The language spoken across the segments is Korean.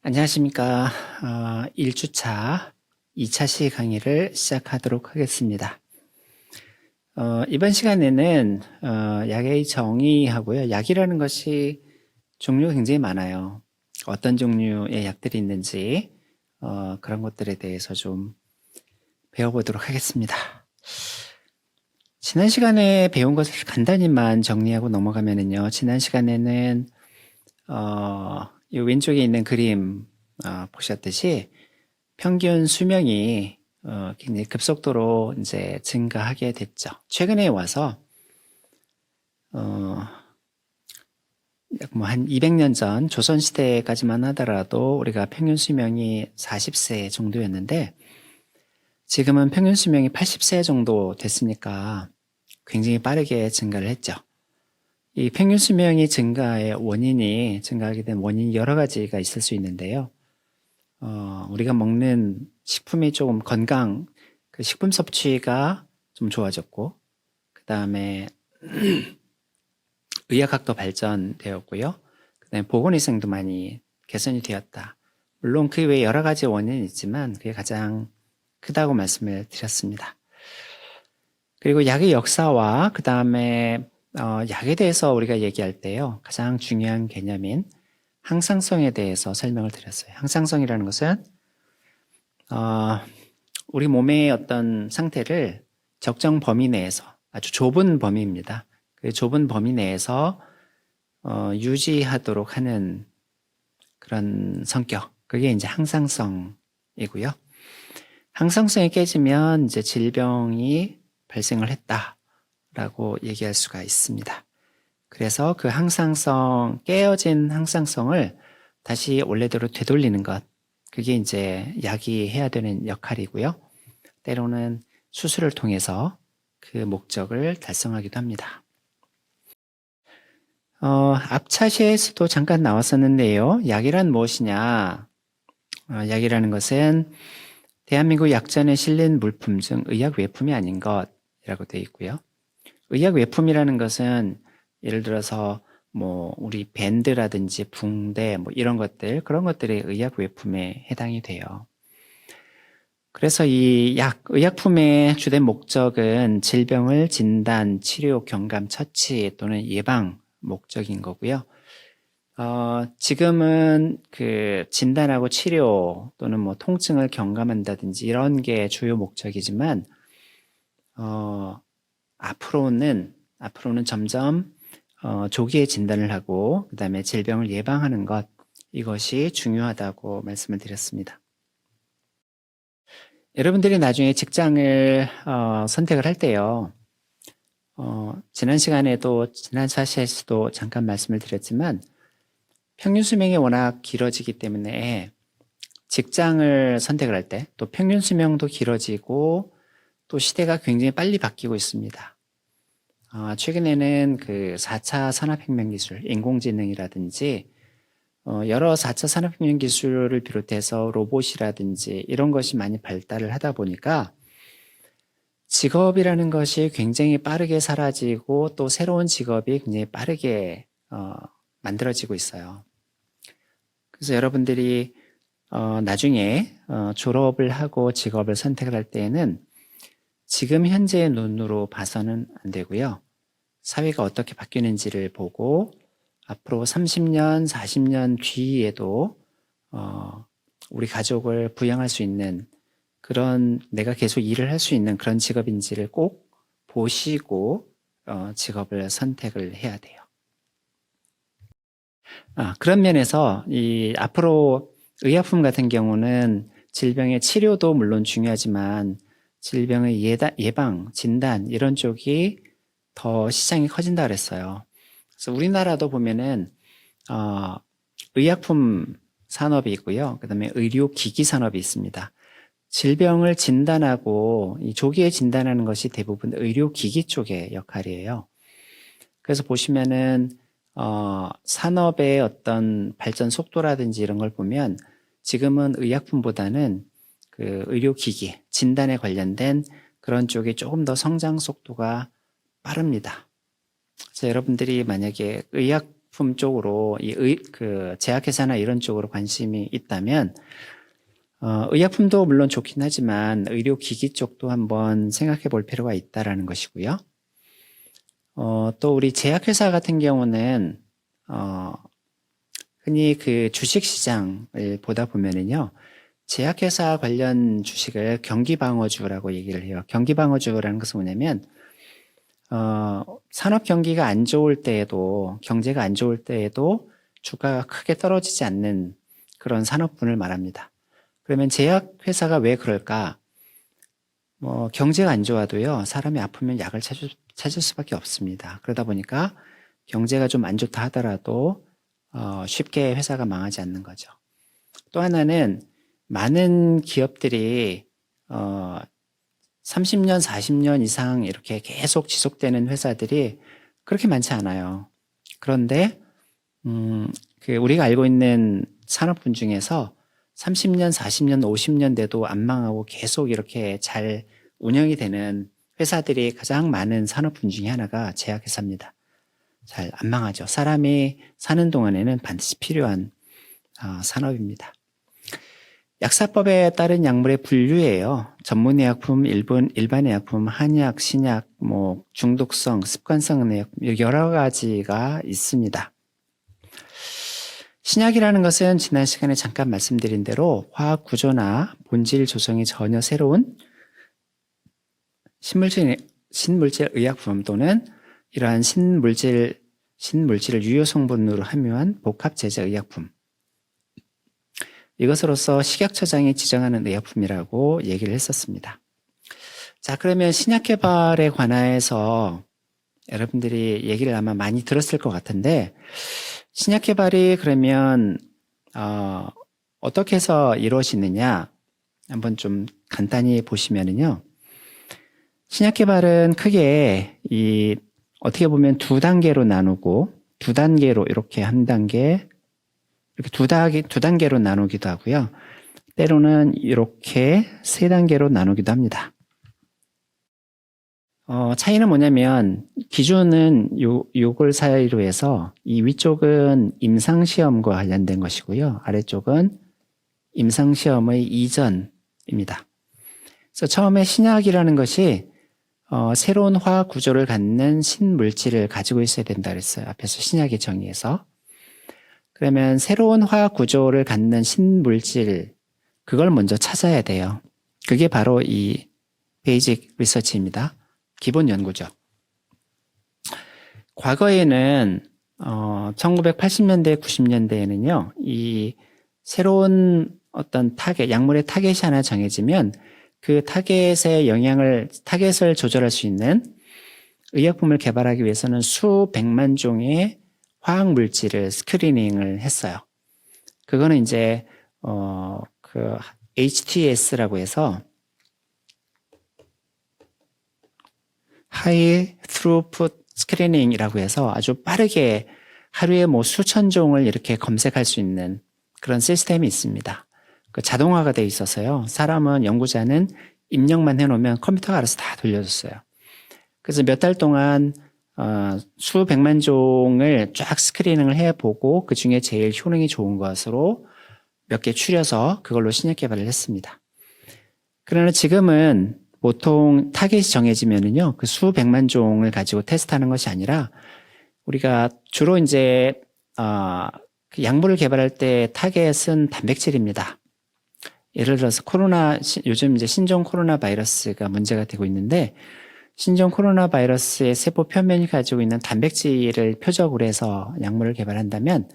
안녕하십니까. 1주차 2차 시 강의를 시작하도록 하겠습니다. 이번 시간에는 약의 정의하고요. 약이라는 것이 종류가 굉장히 많아요. 어떤 종류의 약들이 있는지 그런 것들에 대해서 좀 배워보도록 하겠습니다. 지난 시간에 배운 것을 간단히만 정리하고 넘어가면은요. 지난 시간에는 이 왼쪽에 있는 그림 보셨듯이 평균 수명이 굉장히 급속도로 이제 증가하게 됐죠. 최근에 와서 약 뭐 한 200년 전 조선 시대까지만 하더라도 우리가 평균 수명이 40세 정도였는데 지금은 평균 수명이 80세 정도 됐으니까 굉장히 빠르게 증가를 했죠. 이 평균 수명이 증가하게 된 원인이 여러 가지가 있을 수 있는데요. 우리가 먹는 식품이 조금 그 식품 섭취가 좀 좋아졌고, 그 다음에 의학학도 발전되었고요. 그 다음에 보건위생도 많이 개선이 되었다. 물론 그 외에 여러 가지 원인이 있지만 그게 가장 크다고 말씀을 드렸습니다. 그리고 약의 역사와 그 다음에 약에 대해서 우리가 얘기할 때요. 가장 중요한 개념인 항상성에 대해서 설명을 드렸어요. 항상성이라는 것은 우리 몸의 어떤 상태를 적정 범위 내에서, 아주 좁은 범위입니다. 그 좁은 범위 내에서 유지하도록 하는 그런 성격, 그게 이제 항상성이고요. 항상성이 깨지면 이제 질병이 발생을 했다라고 얘기할 수가 있습니다. 그래서 그 깨어진 항상성을 다시 원래대로 되돌리는 것, 그게 이제 약이 해야 되는 역할이고요. 때로는 수술을 통해서 그 목적을 달성하기도 합니다. 앞 차시에서도 잠깐 나왔었는데요. 약이란 무엇이냐? 약이라는 것은 대한민국 약전에 실린 물품 중 의약 외품이 아닌 것이라고 되어 있고요. 의약 외품이라는 것은 예를 들어서 뭐 우리 밴드라든지 붕대 뭐 이런 것들, 그런 것들이 의약 외품에 해당이 돼요. 그래서 이 의약품의 주된 목적은 질병을 진단, 치료, 경감, 처치 또는 예방 목적인 거고요. 지금은 그 진단하고 치료 또는 뭐 통증을 경감한다든지 이런 게 주요 목적이지만, 앞으로는 점점 조기에 진단을 하고 그 다음에 질병을 예방하는 것, 이것이 중요하다고 말씀을 드렸습니다. 여러분들이 나중에 직장을 선택을 할 때요. 지난 차시에서도 잠깐 말씀을 드렸지만 평균 수명이 워낙 길어지기 때문에 직장을 선택을 할 때 또 평균 수명도 길어지고 또 시대가 굉장히 빨리 바뀌고 있습니다. 최근에는 그 4차 산업혁명 기술, 인공지능이라든지 여러 4차 산업혁명 기술을 비롯해서 로봇이라든지 이런 것이 많이 발달을 하다 보니까 직업이라는 것이 굉장히 빠르게 사라지고 또 새로운 직업이 굉장히 빠르게 만들어지고 있어요. 그래서 여러분들이 나중에 졸업을 하고 직업을 선택을 할 때에는 지금 현재의 눈으로 봐서는 안 되고요. 사회가 어떻게 바뀌는지를 보고 앞으로 30년, 40년 뒤에도 우리 가족을 부양할 수 있는 그런, 내가 계속 일을 할 수 있는 그런 직업인지를 꼭 보시고 직업을 선택을 해야 돼요. 그런 면에서 이 앞으로 의약품 같은 경우는 질병의 치료도 물론 중요하지만 질병의 예방, 진단 이런 쪽이 더 시장이 커진다 그랬어요. 그래서 우리나라도 보면은 의약품 산업이 있고요. 그다음에 의료기기 산업이 있습니다. 질병을 진단하고 이 조기에 진단하는 것이 대부분 의료기기 쪽의 역할이에요. 그래서 보시면은 산업의 어떤 발전 속도라든지 이런 걸 보면 지금은 의약품보다는 그 의료기기, 진단에 관련된 그런 쪽이 조금 더 성장 속도가 빠릅니다. 그래서 여러분들이 만약에 의약품 쪽으로 그 제약회사나 이런 쪽으로 관심이 있다면 의약품도 물론 좋긴 하지만 의료기기 쪽도 한번 생각해 볼 필요가 있다라는 것이고요. 또 우리 제약회사 같은 경우는 흔히 그 주식시장을 보다 보면은요, 제약회사 관련 주식을 경기방어주라고 얘기를 해요. 경기방어주라는 것은 뭐냐면 산업 경기가 안 좋을 때에도, 경제가 안 좋을 때에도 주가가 크게 떨어지지 않는 그런 산업군을 말합니다. 그러면 제약회사가 왜 그럴까? 경제가 안 좋아도요, 사람이 아프면 약을 찾을 수밖에 없습니다. 그러다 보니까 경제가 좀 안 좋다 하더라도 쉽게 회사가 망하지 않는 거죠. 또 하나는 많은 기업들이 30년, 40년 이상 이렇게 계속 지속되는 회사들이 그렇게 많지 않아요. 그런데 우리가 알고 있는 산업군 중에서 30년, 40년, 50년 돼도 안 망하고 계속 이렇게 잘 운영이 되는 회사들이 가장 많은 산업군 중에 하나가 제약회사입니다. 잘 안 망하죠. 사람이 사는 동안에는 반드시 필요한 산업입니다. 약사법에 따른 약물의 분류예요. 전문의약품, 일반의약품, 한약, 신약, 중독성, 습관성 의약 여러 가지가 있습니다. 신약이라는 것은 지난 시간에 잠깐 말씀드린 대로 화학 구조나 본질 조성이 전혀 새로운 신물질 의약품 또는 이러한 신물질을 유효 성분으로 함유한 복합 제제 의약품. 이것으로서 식약처장이 지정하는 의약품이라고 얘기를 했었습니다. 자, 그러면 신약 개발에 관해서 여러분들이 얘기를 아마 많이 들었을 것 같은데, 신약 개발이 그러면 어떻게 해서 이루어지느냐 한번 좀 간단히 보시면은요. 신약 개발은 크게 어떻게 보면 두 단계로 나누고 두 단계로 이렇게 한 단계 이렇게 두 단계로 나누기도 하고요. 때로는 이렇게 세 단계로 나누기도 합니다. 차이는 뭐냐면 기준은 요걸 사이로 해서 이 위쪽은 임상시험과 관련된 것이고요. 아래쪽은 임상시험의 이전입니다. 그래서 처음에 신약이라는 것이 새로운 화학 구조를 갖는 신물질을 가지고 있어야 된다 그랬어요. 앞에서 신약의 정의에서. 그러면 새로운 화학 구조를 갖는 신물질, 그걸 먼저 찾아야 돼요. 그게 바로 이 베이직 리서치입니다. 기본 연구죠. 과거에는 1980년대, 90년대에는요, 이 새로운 어떤 약물의 타겟이 하나 정해지면 그 타겟을 조절할 수 있는 의약품을 개발하기 위해서는 수백만 종의 화학 물질을 스크리닝을 했어요. 그거는 이제 그 HTS라고 해서 High Throughput Screening이라고 해서 아주 빠르게 하루에 수천 종을 이렇게 검색할 수 있는 그런 시스템이 있습니다. 그 자동화가 돼 있어서요. 연구자는 입력만 해놓으면 컴퓨터가 알아서 다 돌려줬어요. 그래서 몇 달 동안 수백만 종을 쫙 스크리닝을 해보고 그 중에 제일 효능이 좋은 것으로 몇 개 추려서 그걸로 신약 개발을 했습니다. 그러나 지금은 보통 타겟이 정해지면은요, 그 수백만 종을 가지고 테스트하는 것이 아니라 우리가 주로 이제 그 약물을 개발할 때 타겟은 단백질입니다. 예를 들어서 요즘 이제 신종 코로나 바이러스가 문제가 되고 있는데, 신종 코로나 바이러스의 세포 표면이 가지고 있는 단백질을 표적으로 해서 약물을 개발한다면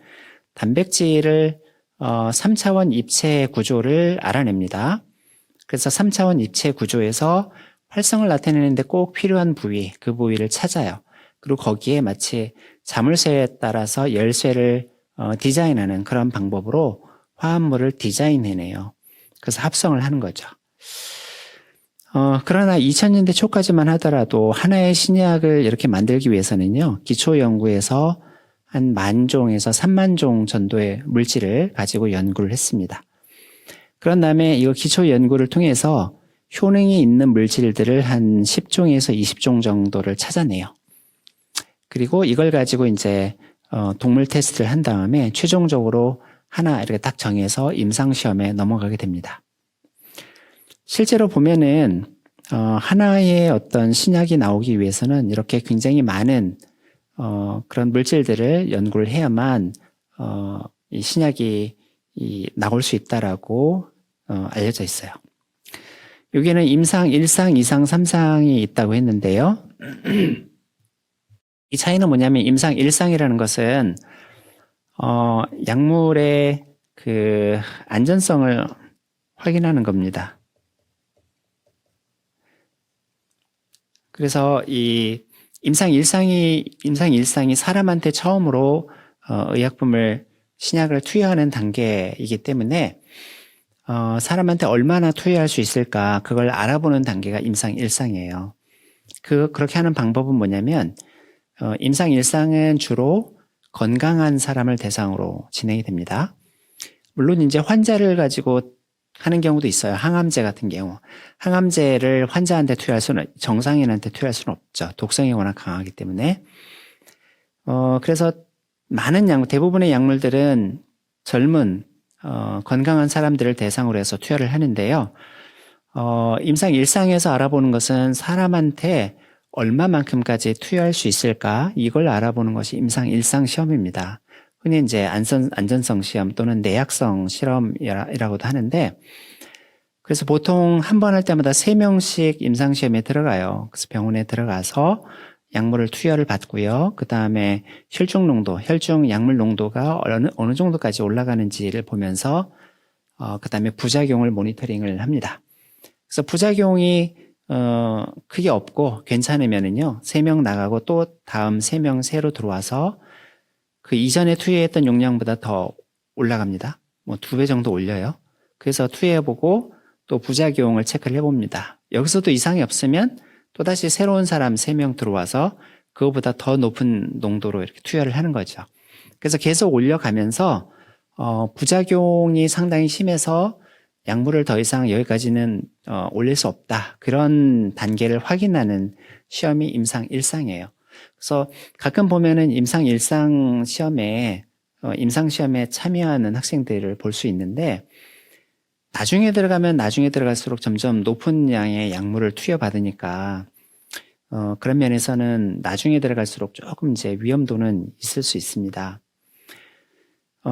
단백질을 3차원 입체 구조를 알아냅니다. 그래서 3차원 입체 구조에서 활성을 나타내는데 꼭 필요한 부위, 그 부위를 찾아요. 그리고 거기에 마치 자물쇠에 따라서 열쇠를 디자인하는 그런 방법으로 화합물을 디자인해내요. 그래서 합성을 하는 거죠. 그러나 2000년대 초까지만 하더라도 하나의 신약을 이렇게 만들기 위해서는요, 기초 연구에서 한 10,000종에서 30,000종 정도의 물질을 가지고 연구를 했습니다. 그런 다음에 이거 기초 연구를 통해서 효능이 있는 물질들을 한 10종에서 20종 정도를 찾아내요. 그리고 이걸 가지고 이제 동물 테스트를 한 다음에 최종적으로 하나 이렇게 딱 정해서 임상시험에 넘어가게 됩니다. 실제로 보면은 하나의 어떤 신약이 나오기 위해서는 이렇게 굉장히 많은 그런 물질들을 연구를 해야만 이 신약이 나올 수 있다라고 알려져 있어요. 여기는 임상 1상, 2상, 3상이 있다고 했는데요. 이 차이는 뭐냐면 임상 1상이라는 것은 약물의 그 안전성을 확인하는 겁니다. 그래서 이 임상 1상이 사람한테 처음으로 의약품을 신약을 투여하는 단계이기 때문에 사람한테 얼마나 투여할 수 있을까 그걸 알아보는 단계가 임상 1상이에요. 그렇게 하는 방법은 뭐냐면 임상 1상은 주로 건강한 사람을 대상으로 진행이 됩니다. 물론 이제 환자를 가지고 하는 경우도 있어요. 항암제 같은 경우. 항암제를 환자한테 정상인한테 투여할 수는 없죠. 독성이 워낙 강하기 때문에. 그래서 대부분의 약물들은 젊은, 건강한 사람들을 대상으로 해서 투여를 하는데요. 임상 1상에서 알아보는 것은 사람한테 얼마만큼까지 투여할 수 있을까? 이걸 알아보는 것이 임상 1상 시험입니다. 흔히 이제 안전성 시험 또는 내약성 실험이라고도 하는데, 그래서 보통 한 번 할 때마다 3명씩 임상시험에 들어가요. 그래서 병원에 들어가서 약물을 투여를 받고요. 그 다음에 혈중 약물 농도가 어느 정도까지 올라가는지를 보면서, 그 다음에 부작용을 모니터링을 합니다. 그래서 부작용이 크게 없고 괜찮으면은요, 3명 나가고 또 다음 3명 새로 들어와서 그 이전에 투여했던 용량보다 더 올라갑니다. 뭐 2배 정도 올려요. 그래서 투여해보고 또 부작용을 체크를 해봅니다. 여기서도 이상이 없으면 또다시 새로운 사람 3명 들어와서 그거보다 더 높은 농도로 이렇게 투여를 하는 거죠. 그래서 계속 올려가면서 부작용이 상당히 심해서 약물을 더 이상 여기까지는 올릴 수 없다. 그런 단계를 확인하는 시험이 임상 1상이에요. 그래서 가끔 보면은 임상 1상 시험에 임상 시험에 참여하는 학생들을 볼 수 있는데 나중에 들어갈수록 점점 높은 양의 약물을 투여받으니까 그런 면에서는 나중에 들어갈수록 조금 이제 위험도는 있을 수 있습니다.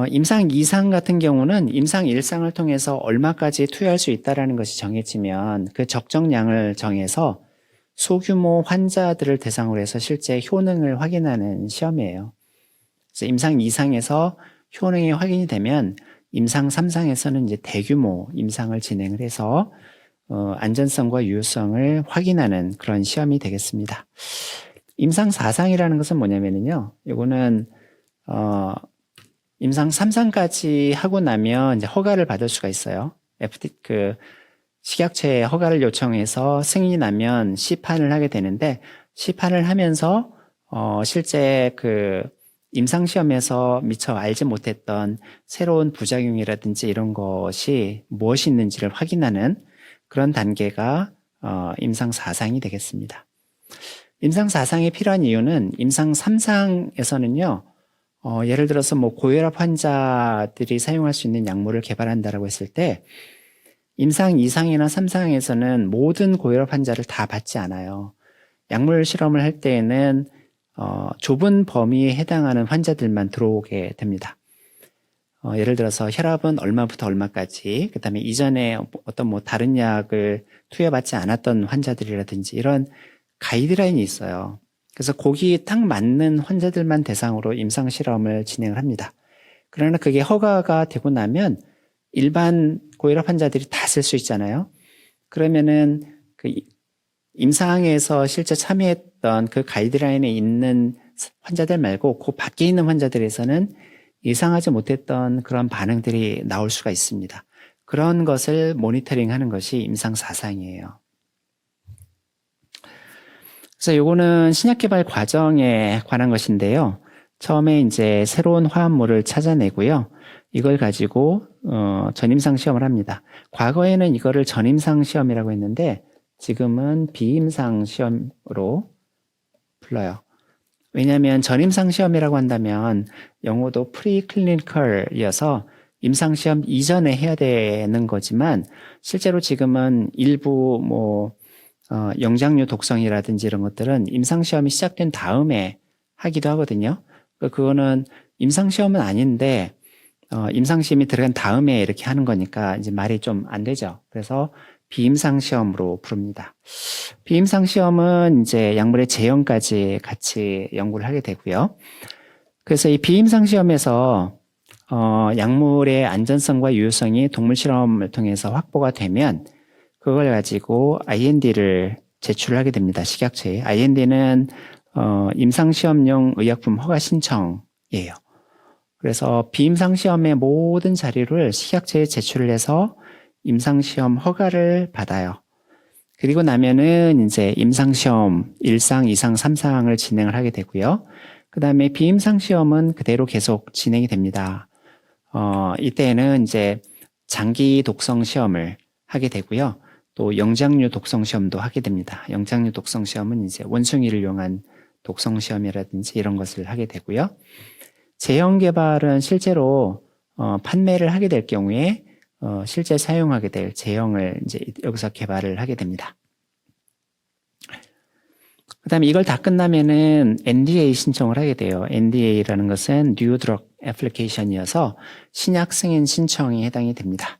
임상 2상 같은 경우는 임상 1상을 통해서 얼마까지 투여할 수 있다는 것이 정해지면 그 적정량을 정해서 소규모 환자들을 대상으로 해서 실제 효능을 확인하는 시험이에요. 그래서 임상 2상에서 효능이 확인이 되면 임상 3상에서는 이제 대규모 임상을 진행을 해서 안전성과 유효성을 확인하는 그런 시험이 되겠습니다. 임상 4상이라는 것은 뭐냐면요. 이거는 임상 3상까지 하고 나면 이제 허가를 받을 수가 있어요. 식약처에 허가를 요청해서 승인이 나면 시판을 하게 되는데, 시판을 하면서 실제 그 임상시험에서 미처 알지 못했던 새로운 부작용이라든지 이런 것이 무엇이 있는지를 확인하는 그런 단계가 임상 4상이 되겠습니다. 임상 4상이 필요한 이유는 임상 3상에서는요, 예를 들어서 뭐 고혈압 환자들이 사용할 수 있는 약물을 개발한다라고 했을 때 임상 2상이나 3상에서는 모든 고혈압 환자를 다 받지 않아요. 약물 실험을 할 때에는 좁은 범위에 해당하는 환자들만 들어오게 됩니다. 예를 들어서 혈압은 얼마부터 얼마까지, 그 다음에 이전에 어떤 뭐 다른 약을 투여받지 않았던 환자들이라든지 이런 가이드라인이 있어요. 그래서 거기에 딱 맞는 환자들만 대상으로 임상 실험을 진행을 합니다. 그러나 그게 허가가 되고 나면 일반 고혈압 환자들이 다 쓸 수 있잖아요. 그러면은 그 임상에서 실제 참여했던 그 가이드라인에 있는 환자들 말고 그 밖에 있는 환자들에서는 예상하지 못했던 그런 반응들이 나올 수가 있습니다. 그런 것을 모니터링 하는 것이 임상 4상이에요. 그래서 요거는 신약 개발 과정에 관한 것인데요. 처음에 이제 새로운 화합물을 찾아내고요. 이걸 가지고 전임상 시험을 합니다. 과거에는 이거를 전임상 시험이라고 했는데 지금은 비임상 시험으로 불러요. 왜냐하면 전임상 시험이라고 한다면 영어도 프리클리니컬이어서 임상시험 이전에 해야 되는 거지만 실제로 지금은 일부 영장류 독성이라든지 이런 것들은 임상시험이 시작된 다음에 하기도 하거든요. 그거는 임상시험은 아닌데 임상시험이 들어간 다음에 이렇게 하는 거니까 이제 말이 좀 안 되죠. 그래서 비임상시험으로 부릅니다. 비임상시험은 이제 약물의 제형까지 같이 연구를 하게 되고요. 그래서 이 비임상시험에서 약물의 안전성과 유효성이 동물 실험을 통해서 확보가 되면 그걸 가지고 IND를 제출하게 됩니다. 식약처에. IND는 임상시험용 의약품 허가 신청이에요. 그래서 비임상시험의 모든 자료를 식약처에 제출을 해서 임상시험 허가를 받아요. 그리고 나면은 이제 임상시험 1상, 2상, 3상을 진행을 하게 되고요. 그 다음에 비임상시험은 그대로 계속 진행이 됩니다. 이때는 이제 장기 독성 시험을 하게 되고요. 또 영장류 독성 시험도 하게 됩니다. 영장류 독성 시험은 이제 원숭이를 이용한 독성 시험이라든지 이런 것을 하게 되고요. 제형 개발은 실제로 판매를 하게 될 경우에 실제 사용하게 될 제형을 이제 여기서 개발을 하게 됩니다. 그 다음에 이걸 다 끝나면은 NDA 신청을 하게 돼요. NDA라는 것은 New Drug Application이어서 신약 승인 신청이 해당이 됩니다.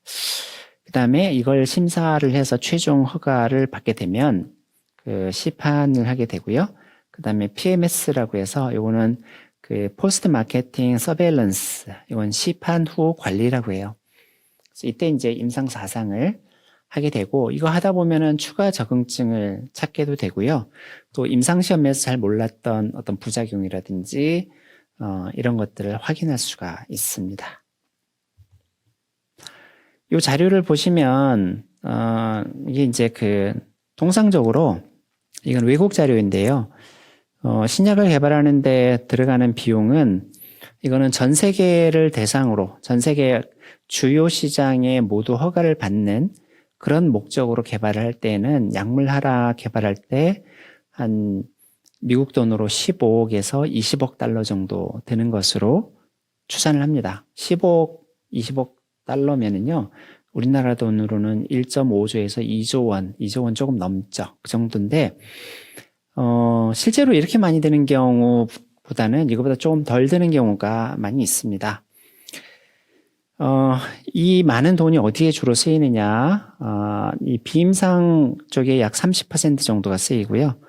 그 다음에 이걸 심사를 해서 최종 허가를 받게 되면 그 시판을 하게 되고요. 그 다음에 PMS라고 해서 요거는 그 포스트 마케팅 서베일런스, 이건 시판 후 관리라고 해요. 그래서 이때 이제 임상 4상을 하게 되고, 이거 하다 보면은 추가 적응증을 찾게도 되고요. 또 임상시험에서 잘 몰랐던 어떤 부작용이라든지 이런 것들을 확인할 수가 있습니다. 이 자료를 보시면 이게 이제 그 통상적으로 이건 외국 자료인데요. 신약을 개발하는 데 들어가는 비용은 이거는 전 세계를 대상으로 전 세계 주요 시장에 모두 허가를 받는 그런 목적으로 개발을 할 때는 약물 하나 개발할 때 한 미국 돈으로 15억에서 20억 달러 정도 드는 것으로 추산을 합니다. 15억, 20억 달러면은요, 우리나라 돈으로는 1.5조에서 2조 원, 2조 원 조금 넘죠. 그 정도인데, 실제로 이렇게 많이 드는 경우보다는 이거보다 조금 덜 드는 경우가 많이 있습니다. 이 많은 돈이 어디에 주로 쓰이느냐, 이 비임상 쪽에 약 30% 정도가 쓰이고요.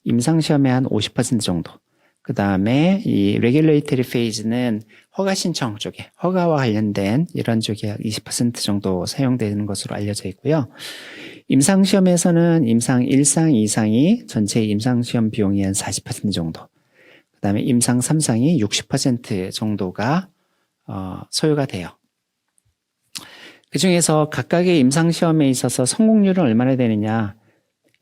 임상시험에 한 50% 정도. 그 다음에 이 레귤레이터리 페이즈는 허가 신청 쪽에, 허가와 관련된 이런 쪽에 약 20% 정도 사용되는 것으로 알려져 있고요. 임상시험에서는 임상 1상, 2상이 전체 임상시험 비용이 한 40% 정도. 그 다음에 임상 3상이 60% 정도가 소요가 돼요. 그 중에서 각각의 임상시험에 있어서 성공률은 얼마나 되느냐.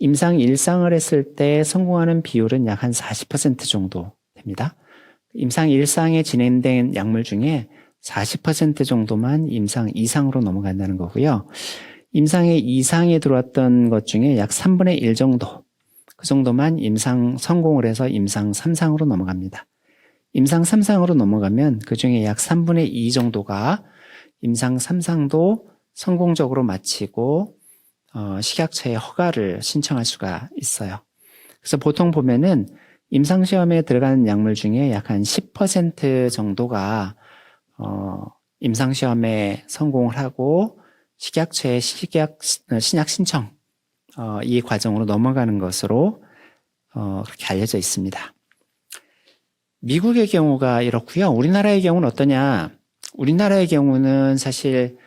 임상 1상을 했을 때 성공하는 비율은 약 한 40% 정도 됩니다. 임상 1상에 진행된 약물 중에 40% 정도만 임상 2상으로 넘어간다는 거고요. 임상의 2상에 들어왔던 것 중에 약 3분의 1 정도, 그 정도만 임상 성공을 해서 임상 3상으로 넘어갑니다. 임상 3상으로 넘어가면 그 중에 약 3분의 2 정도가 임상 3상도 성공적으로 마치고 식약처에 허가를 신청할 수가 있어요. 그래서 보통 보면은 임상시험에 들어가는 약물 중에 약 한 10% 정도가 임상시험에 성공을 하고 식약처에 신약 신청 이 과정으로 넘어가는 것으로 그렇게 알려져 있습니다. 미국의 경우가 이렇고요. 우리나라의 경우는 어떠냐? 우리나라의 경우는 사실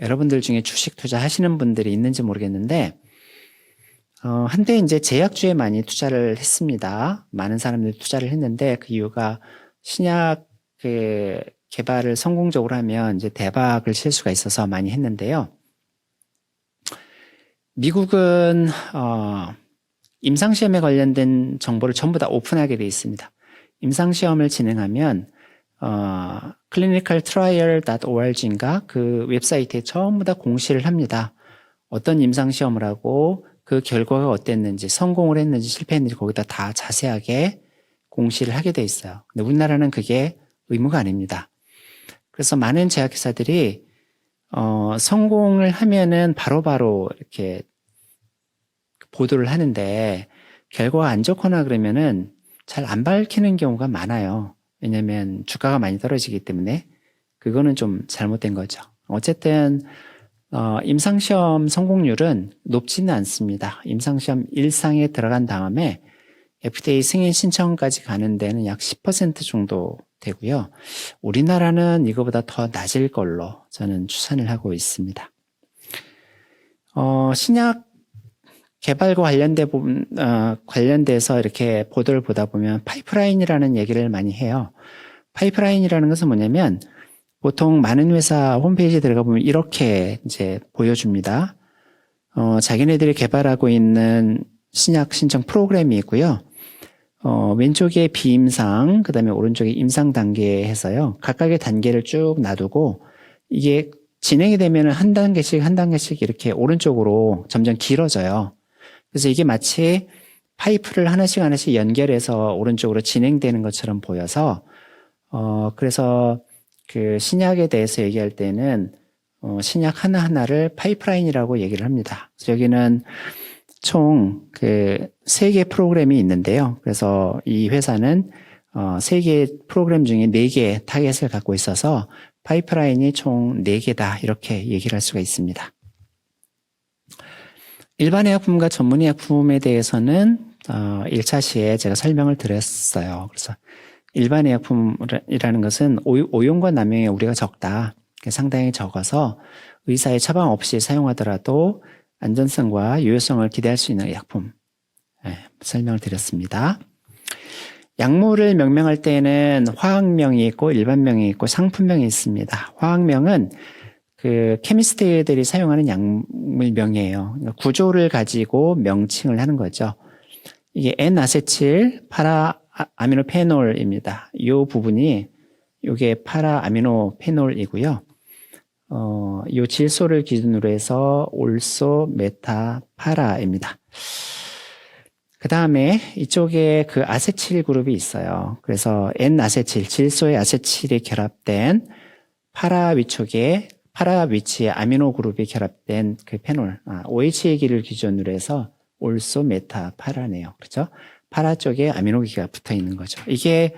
여러분들 중에 주식 투자하시는 분들이 있는지 모르겠는데 한때 이제 제약주에 많이 투자를 했습니다. 많은 사람들이 투자를 했는데 그 이유가 신약 개발을 성공적으로 하면 이제 대박을 칠 수가 있어서 많이 했는데요. 미국은 임상시험에 관련된 정보를 전부 다 오픈하게 되어 있습니다. 임상시험을 진행하면 clinicaltrial.org인가 그 웹사이트에 전부 다 공시를 합니다. 어떤 임상시험을 하고 그 결과가 어땠는지, 성공을 했는지 실패했는지 거기다 다 자세하게 공시를 하게 돼 있어요. 근데 우리나라는 그게 의무가 아닙니다. 그래서 많은 제약회사들이 성공을 하면은 바로바로 이렇게 보도를 하는데 결과가 안 좋거나 그러면은 잘 안 밝히는 경우가 많아요. 왜냐면 주가가 많이 떨어지기 때문에 그거는 좀 잘못된 거죠. 어쨌든 임상시험 성공률은 높지는 않습니다. 임상시험 1상에 들어간 다음에 FDA 승인 신청까지 가는 데는 약 10% 정도 되고요. 우리나라는 이거보다 더 낮을 걸로 저는 추산을 하고 있습니다. 신약 개발과 관련돼서 이렇게 보도를 보다 보면 파이프라인이라는 얘기를 많이 해요. 파이프라인이라는 것은 뭐냐면 보통 많은 회사 홈페이지에 들어가 보면 이렇게 이제 보여줍니다. 자기네들이 개발하고 있는 신약 신청 프로그램이 있고요. 왼쪽에 비임상, 그 다음에 오른쪽에 임상 단계 해서요. 각각의 단계를 쭉 놔두고 이게 진행이 되면 한 단계씩 이렇게 오른쪽으로 점점 길어져요. 그래서 이게 마치 파이프를 하나씩 연결해서 오른쪽으로 진행되는 것처럼 보여서, 그래서 그 신약에 대해서 얘기할 때는, 신약 하나하나를 파이프라인이라고 얘기를 합니다. 그래서 여기는 총 그 3개 프로그램이 있는데요. 그래서 이 회사는 3개 프로그램 중에 4개 타겟을 갖고 있어서 파이프라인이 총 4개다 이렇게 얘기를 할 수가 있습니다. 일반 의약품과 전문 의약품에 대해서는 1차 시에 제가 설명을 드렸어요. 그래서 일반 의약품이라는 것은 오용과 남용의 우리가 적다. 상당히 적어서 의사의 처방 없이 사용하더라도 안전성과 유효성을 기대할 수 있는 의약품. 설명을 드렸습니다. 약물을 명명할 때에는 화학명이 있고 일반명이 있고 상품명이 있습니다. 화학명은 그 케미스트들이 사용하는 약물명이에요. 그러니까 구조를 가지고 명칭을 하는 거죠. 이게 N-아세틸 파라아미노페놀입니다. 이 부분이 이게 파라아미노페놀이고요. 이 질소를 기준으로 해서 올소 메타 파라입니다. 그 다음에 이쪽에 그 아세틸 그룹이 있어요. 그래서 N-아세틸, 질소의 아세틸이 결합된 파라 위쪽에 파라 위치에 아미노 그룹이 결합된 그 페놀, OH기를 기준으로 해서 올소 메타 파라네요. 그렇죠? 파라 쪽에 아미노기가 붙어 있는 거죠. 이게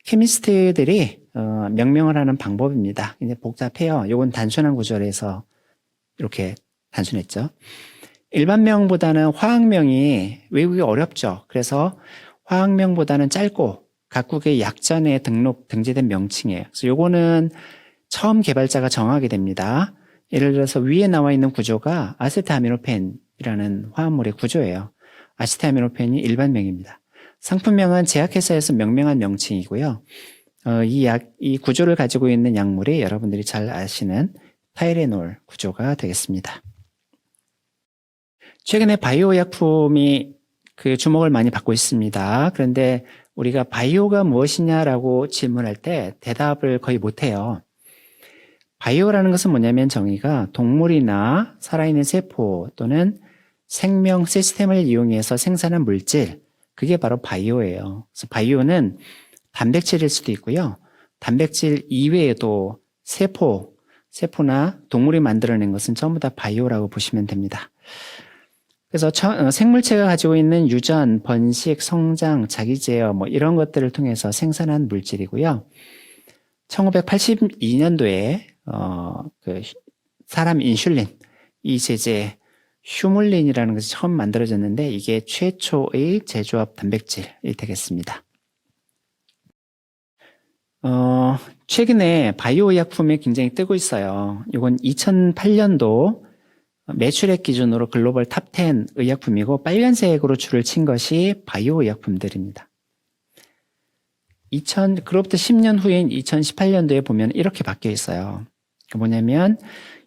케미스트들이 명명을 하는 방법입니다. 근데 복잡해요. 이건 단순한 구조라서 이렇게 단순했죠. 일반명보다는 화학명이 외우기 어렵죠. 그래서 화학명보다는 짧고 각국의 약전에 등재된 명칭이에요. 그래서 요거는 처음 개발자가 정하게 됩니다. 예를 들어서 위에 나와 있는 구조가 아세트아미노펜이라는 화합물의 구조예요. 아세트아미노펜이 일반명입니다. 상품명은 제약회사에서 명명한 명칭이고요. 이 구조를 가지고 있는 약물이 여러분들이 잘 아시는 타이레놀 구조가 되겠습니다. 최근에 바이오 약품이 그 주목을 많이 받고 있습니다. 그런데 우리가 바이오가 무엇이냐라고 질문할 때 대답을 거의 못해요. 바이오라는 것은 뭐냐면 정의가 동물이나 살아있는 세포 또는 생명 시스템을 이용해서 생산한 물질, 그게 바로 바이오예요. 그래서 바이오는 단백질일 수도 있고요. 단백질 이외에도 세포나 동물이 만들어낸 것은 전부 다 바이오라고 보시면 됩니다. 그래서 생물체가 가지고 있는 유전, 번식, 성장, 자기 제어 뭐 이런 것들을 통해서 생산한 물질이고요. 1982년도에 그 사람 인슐린, 이 제제 휴물린이라는 것이 처음 만들어졌는데 이게 최초의 제조합 단백질이 되겠습니다. 최근에 바이오 의약품이 굉장히 뜨고 있어요. 이건 2008년도 매출액 기준으로 글로벌 탑 10 의약품이고 빨간색으로 줄을 친 것이 바이오 의약품들입니다. 그로부터 10년 후인 2018년도에 보면 이렇게 바뀌어 있어요. 뭐냐면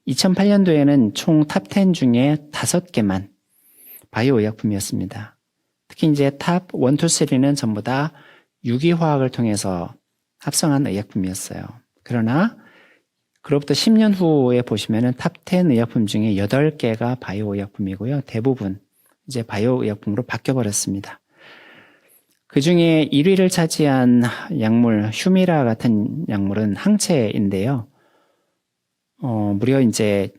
2008년도에는 총 탑 10 중에 5개만 바이오 의약품이었습니다. 특히 이제 탑 1, 2, 3는 전부 다 유기화학을 통해서 합성한 의약품이었어요. 그러나 그로부터 10년 후에 보시면은 탑 10 의약품 중에 8개가 바이오 의약품이고요. 대부분 이제 바이오 의약품으로 바뀌어 버렸습니다. 그 중에 1위를 차지한 약물, 휴미라 같은 약물은 항체인데요. 무려 이제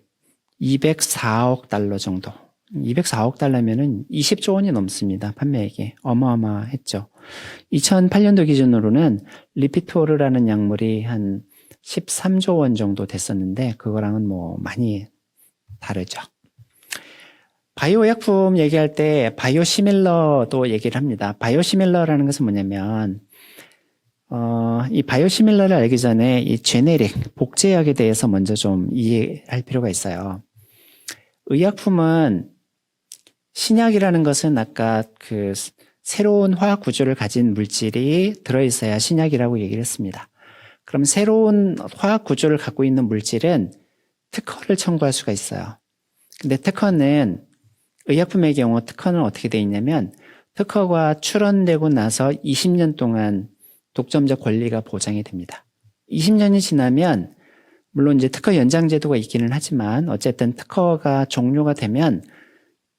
204억 달러 정도. 204억 달러면은 20조 원이 넘습니다. 판매액이. 어마어마했죠. 2008년도 기준으로는 리피토르라는 약물이 한 13조 원 정도 됐었는데, 그거랑은 뭐 많이 다르죠. 바이오 약품 얘기할 때 바이오시밀러도 얘기를 합니다. 바이오시밀러라는 것은 뭐냐면, 이 바이오시밀러를 알기 전에 이 제네릭, 복제약에 대해서 먼저 좀 이해할 필요가 있어요. 의약품은 신약이라는 것은 아까 그 새로운 화학 구조를 가진 물질이 들어있어야 신약이라고 얘기를 했습니다. 그럼 새로운 화학 구조를 갖고 있는 물질은 특허를 청구할 수가 있어요. 근데 특허는 의약품의 경우 특허는 어떻게 되어 있냐면 특허가 출원되고 나서 20년 동안 독점적 권리가 보장이 됩니다. 20년이 지나면 물론 이제 특허 연장 제도가 있기는 하지만 어쨌든 특허가 종료가 되면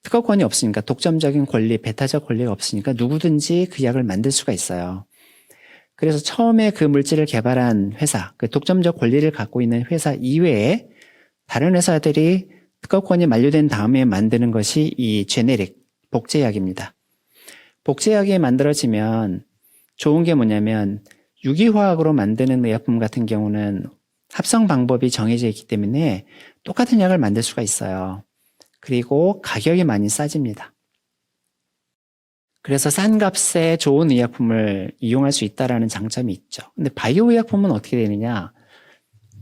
특허권이 없으니까 독점적인 권리, 배타적 권리가 없으니까 누구든지 그 약을 만들 수가 있어요. 그래서 처음에 그 물질을 개발한 회사, 그 독점적 권리를 갖고 있는 회사 이외에 다른 회사들이 특허권이 만료된 다음에 만드는 것이 이 제네릭, 복제약입니다. 복제약이 만들어지면 좋은 게 뭐냐면 유기화학으로 만드는 의약품 같은 경우는 합성 방법이 정해져 있기 때문에 똑같은 약을 만들 수가 있어요. 그리고 가격이 많이 싸집니다. 그래서 싼 값에 좋은 의약품을 이용할 수 있다는 장점이 있죠. 근데 바이오 의약품은 어떻게 되느냐?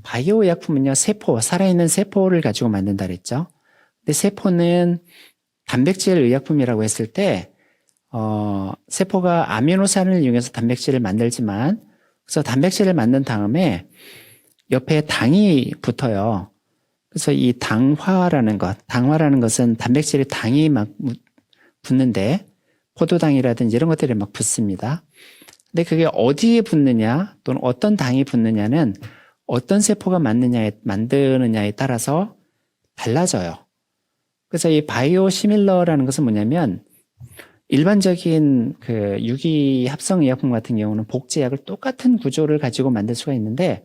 바이오 의약품은요, 세포, 살아있는 세포를 가지고 만든다 그랬죠. 근데 세포는 단백질 의약품이라고 했을 때, 세포가 아미노산을 이용해서 단백질을 만들지만, 그래서 단백질을 만든 다음에 옆에 당이 붙어요. 그래서 이 당화라는 것은 단백질에 당이 막 붙는데, 포도당이라든지 이런 것들이 막 붙습니다. 근데 그게 어디에 붙느냐, 또는 어떤 당이 붙느냐는 어떤 세포가 만드느냐에 따라서 달라져요. 그래서 이 바이오 시밀러라는 것은 뭐냐면, 일반적인 그 유기 합성 의약품 같은 경우는 복제약을 똑같은 구조를 가지고 만들 수가 있는데,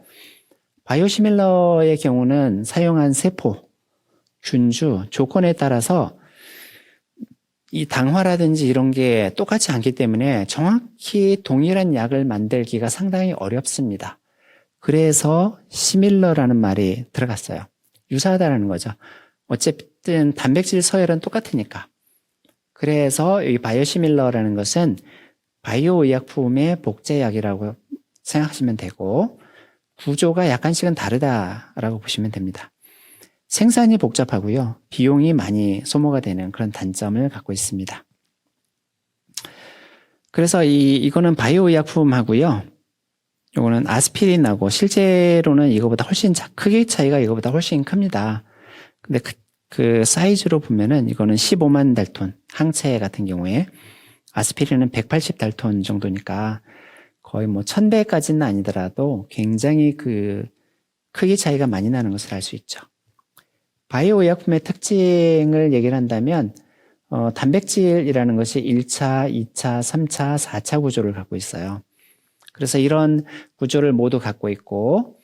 바이오시밀러의 경우는 사용한 세포, 균주, 조건에 따라서 이 당화라든지 이런 게 똑같지 않기 때문에 정확히 동일한 약을 만들기가 상당히 어렵습니다. 그래서 시밀러라는 말이 들어갔어요. 유사하다는 거죠. 어쨌든 단백질 서열은 똑같으니까. 그래서 이 바이오시밀러라는 것은 바이오 의약품의 복제약이라고 생각하시면 되고, 구조가 약간씩은 다르다라고 보시면 됩니다. 생산이 복잡하고요. 비용이 많이 소모가 되는 그런 단점을 갖고 있습니다. 그래서 이거는 바이오 의약품하고요. 이거는 아스피린하고 실제로는 이거보다 훨씬 크기 차이가 이거보다 훨씬 큽니다. 근데 그 사이즈로 보면은 이거는 15만 달톤 항체 같은 경우에 아스피린은 180 달톤 정도니까 거의 뭐 1000배까지는 아니더라도 굉장히 그 크기 차이가 많이 나는 것을 알 수 있죠. 바이오 의약품의 특징을 얘기를 한다면 단백질이라는 것이 1차, 2차, 3차, 4차 구조를 갖고 있어요. 그래서 이런 구조를 모두 갖고 있고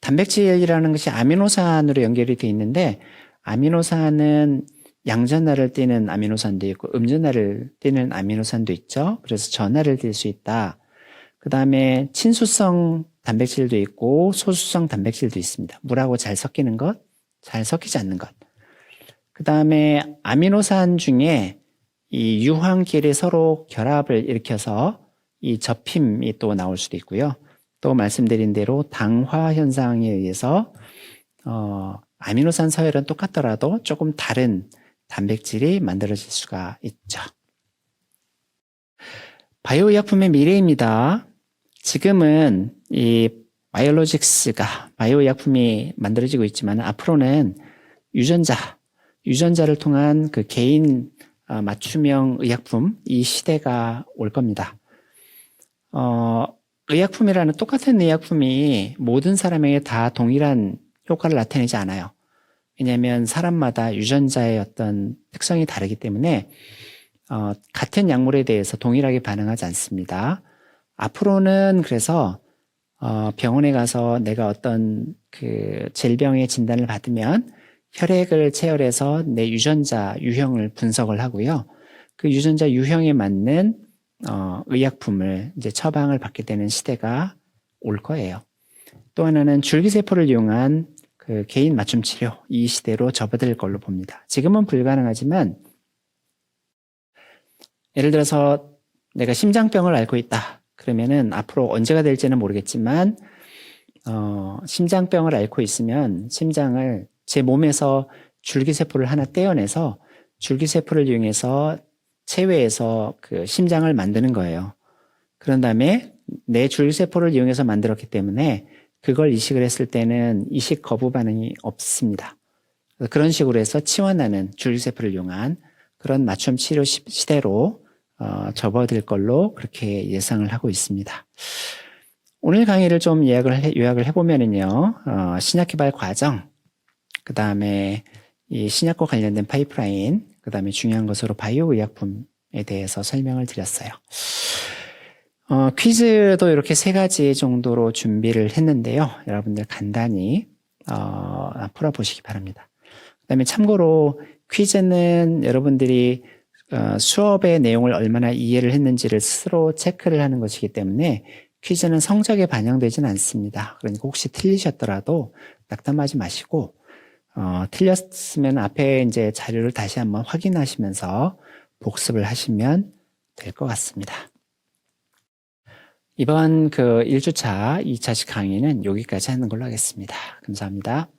단백질이라는 것이 아미노산으로 연결이 되어 있는데 아미노산은 양전하를 띠는 아미노산도 있고 음전하를 띠는 아미노산도 있죠. 그래서 전하를 띌 수 있다. 그 다음에 친수성 단백질도 있고 소수성 단백질도 있습니다. 물하고 잘 섞이는 것, 잘 섞이지 않는 것. 그 다음에 아미노산 중에 이 유황끼리 서로 결합을 일으켜서 이 접힘이 또 나올 수도 있고요. 또 말씀드린 대로 당화 현상에 의해서 아미노산 서열은 똑같더라도 조금 다른 단백질이 만들어질 수가 있죠. 바이오 의약품의 미래입니다. 지금은 이 바이올로직스가 바이오 의약품이 만들어지고 있지만 앞으로는 유전자를 통한 그 개인 맞춤형 의약품 이 시대가 올 겁니다. 의약품이라는 똑같은 의약품이 모든 사람에게 다 동일한 효과를 나타내지 않아요. 왜냐하면 사람마다 유전자의 어떤 특성이 다르기 때문에 같은 약물에 대해서 동일하게 반응하지 않습니다. 앞으로는 그래서 병원에 가서 내가 어떤 그 질병의 진단을 받으면 혈액을 체열해서 내 유전자 유형을 분석을 하고요. 그 유전자 유형에 맞는 의약품을 이제 처방을 받게 되는 시대가 올 거예요. 또 하나는 줄기세포를 이용한 그 개인 맞춤 치료, 이 시대로 접어들 걸로 봅니다. 지금은 불가능하지만 예를 들어서 내가 심장병을 앓고 있다. 그러면은 앞으로 언제가 될지는 모르겠지만 심장병을 앓고 있으면 심장을 제 몸에서 줄기세포를 하나 떼어내서 줄기세포를 이용해서 체외에서 그 심장을 만드는 거예요. 그런 다음에 내 줄기세포를 이용해서 만들었기 때문에 그걸 이식을 했을 때는 이식 거부 반응이 없습니다. 그런 식으로 해서 치환하는 줄기세포를 이용한 그런 맞춤 치료 시대로 접어들 걸로 그렇게 예상을 하고 있습니다. 오늘 강의를 좀 요약을 해보면은요, 신약 개발 과정, 그 다음에 이 신약과 관련된 파이프라인, 그 다음에 중요한 것으로 바이오 의약품에 대해서 설명을 드렸어요. 퀴즈도 이렇게 3가지 정도로 준비를 했는데요. 여러분들 간단히 풀어보시기 바랍니다. 그 다음에 참고로 퀴즈는 여러분들이 수업의 내용을 얼마나 이해를 했는지를 스스로 체크를 하는 것이기 때문에 퀴즈는 성적에 반영되지는 않습니다. 그러니까 혹시 틀리셨더라도 낙담하지 마시고 틀렸으면 앞에 이제 자료를 다시 한번 확인하시면서 복습을 하시면 될 것 같습니다. 이번 그 1주차 2차식 강의는 여기까지 하는 걸로 하겠습니다. 감사합니다.